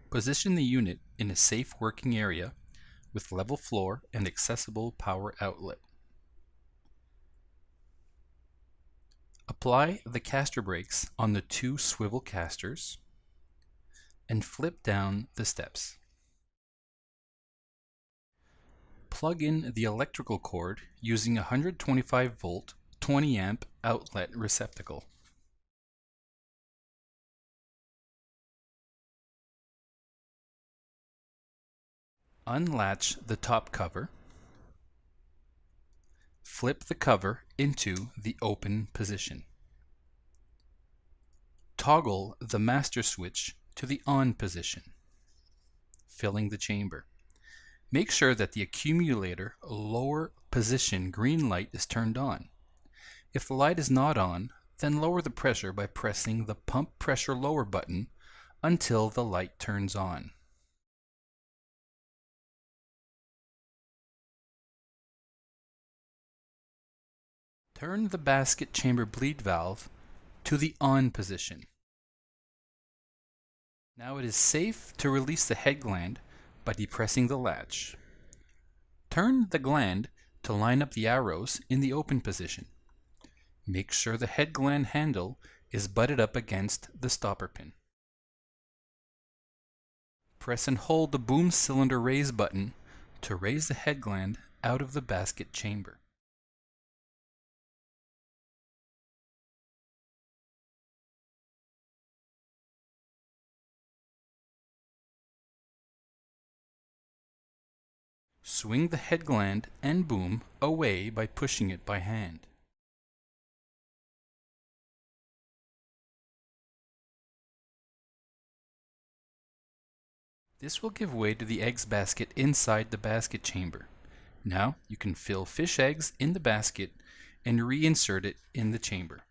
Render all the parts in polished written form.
Position the unit in a safe working area with level floor and accessible power outlet. Apply the caster brakes on the two swivel casters and flip down the steps. Plug in the electrical cord using a 125 volt 20 amp outlet receptacle. Unlatch the top cover. Flip the cover into the open position. Toggle the master switch to the on position, filling the chamber. Make sure that the accumulator lower position green light is turned on. If the light is not on, then lower the pressure by pressing the pump pressure lower button until the light turns on. Turn the basket chamber bleed valve to the on position. Now it is safe to release the head gland by depressing the latch. Turn the gland to line up the arrows in the open position. Make sure the head gland handle is butted up against the stopper pin. Press and hold the boom cylinder raise button to raise the head gland out of the basket chamber. Swing the head gland and boom away by pushing it by hand. This will give way to the eggs basket inside the basket chamber. Now you can fill fish eggs in the basket and reinsert it in the chamber.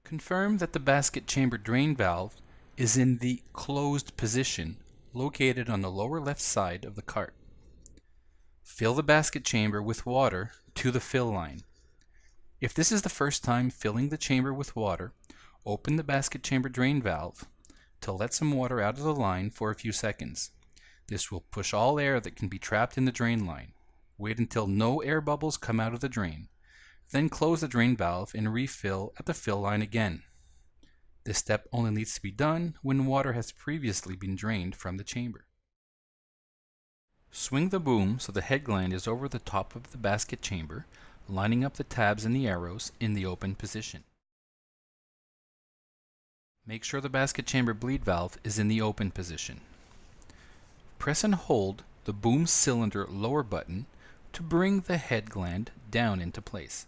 Confirm that the basket chamber drain valve is in the closed position located on the lower left side of the cart. Fill the basket chamber with water to the fill line. If this is the first time filling the chamber with water, open the basket chamber drain valve to let some water out of the line for a few seconds. This will push all air that can be trapped in the drain line. Wait until no air bubbles come out of the drain. Then close the drain valve and refill at the fill line again. This step only needs to be done when water has previously been drained from the chamber. Swing the boom so the head gland is over the top of the basket chamber, lining up the tabs and the arrows in the open position. Make sure the basket chamber bleed valve is in the open position. Press and hold the boom cylinder lower button to bring the head gland down into place.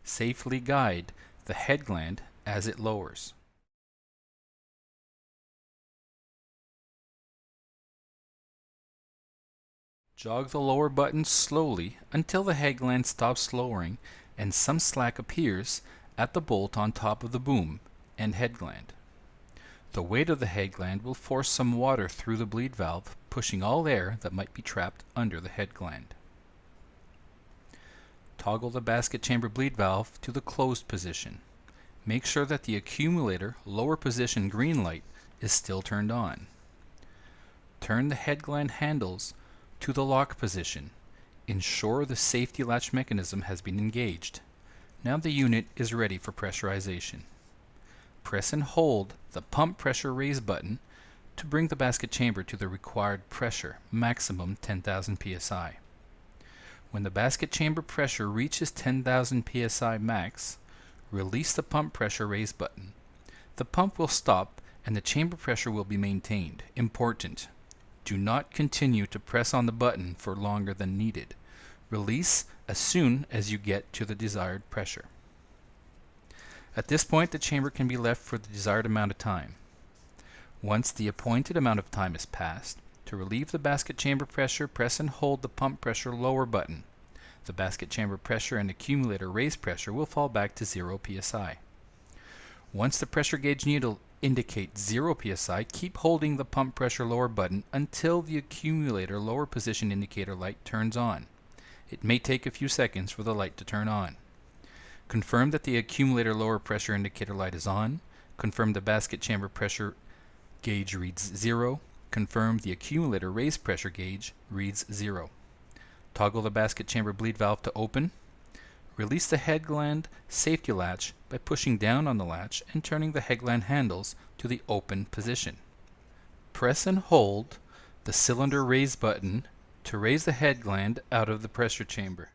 Safely guide the head gland as it lowers. Jog the lower button slowly until the head gland stops lowering and some slack appears at the bolt on top of the boom and head gland. The weight of the head gland will force some water through the bleed valve, pushing all air that might be trapped under the head gland. Toggle the basket chamber bleed valve to the closed position. Make sure that the accumulator lower position green light is still turned on. Turn the head gland handles to the lock position. Ensure the safety latch mechanism has been engaged. Now the unit is ready for pressurization. Press and hold the pump pressure raise button to bring the basket chamber to the required pressure, maximum 10,000 psi. When the basket chamber pressure reaches 10,000 psi max, release the pump pressure raise button. The pump will stop and the chamber pressure will be maintained. Important: do not continue to press on the button for longer than needed. Release as soon as you get to the desired pressure. At this point, the chamber can be left for the desired amount of time. Once the appointed amount of time is passed, to relieve the basket chamber pressure, press and hold the pump pressure lower button. The basket chamber pressure and accumulator raise pressure will fall back to 0 psi. Once the pressure gauge needle indicate 0 psi, keep holding the pump pressure lower button until the accumulator lower position indicator light turns on. It may take a few seconds for the light to turn on. Confirm that the accumulator lower pressure indicator light is on. Confirm the basket chamber pressure gauge reads 0. Confirm the accumulator raise pressure gauge reads 0. Toggle the basket chamber bleed valve to open. Release the head gland safety latch by pushing down on the latch and turning the head gland handles to the open position. Press and hold the cylinder raise button to raise the head gland out of the pressure chamber.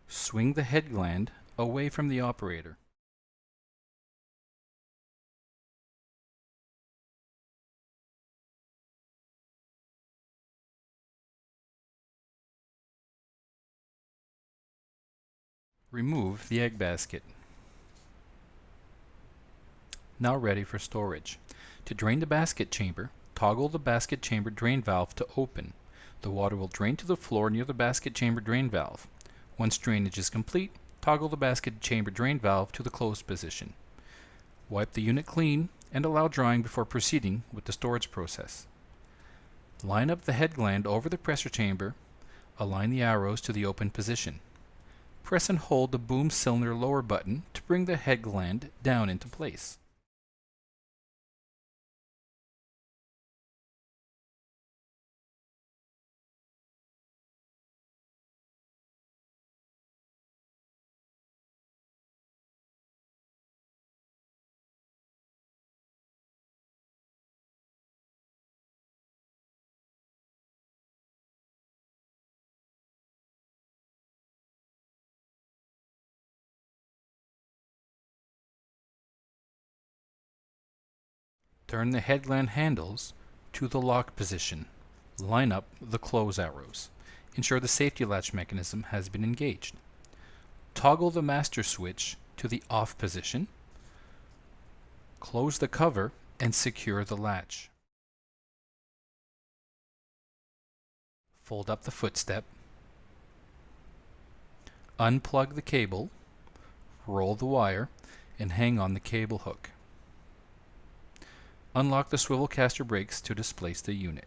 Swing the head gland away from the operator. Remove the egg basket. Now ready for storage. To drain the basket chamber, toggle the basket chamber drain valve to open. The water will drain to the floor near the basket chamber drain valve. Once drainage is complete, toggle the basket chamber drain valve to the closed position. Wipe the unit clean and allow drying before proceeding with the storage process. Line up the head gland over the pressure chamber. Align the arrows to the open position. Press and hold the boom cylinder lower button to bring the head gland down into place. Turn the head gland handles to the lock position. Line up the close arrows. Ensure the safety latch mechanism has been engaged. Toggle the master switch to the off position. Close the cover and secure the latch. Fold up the footstep. Unplug the cable, roll the wire, and hang on the cable hook. Unlock the swivel caster brakes to displace the unit.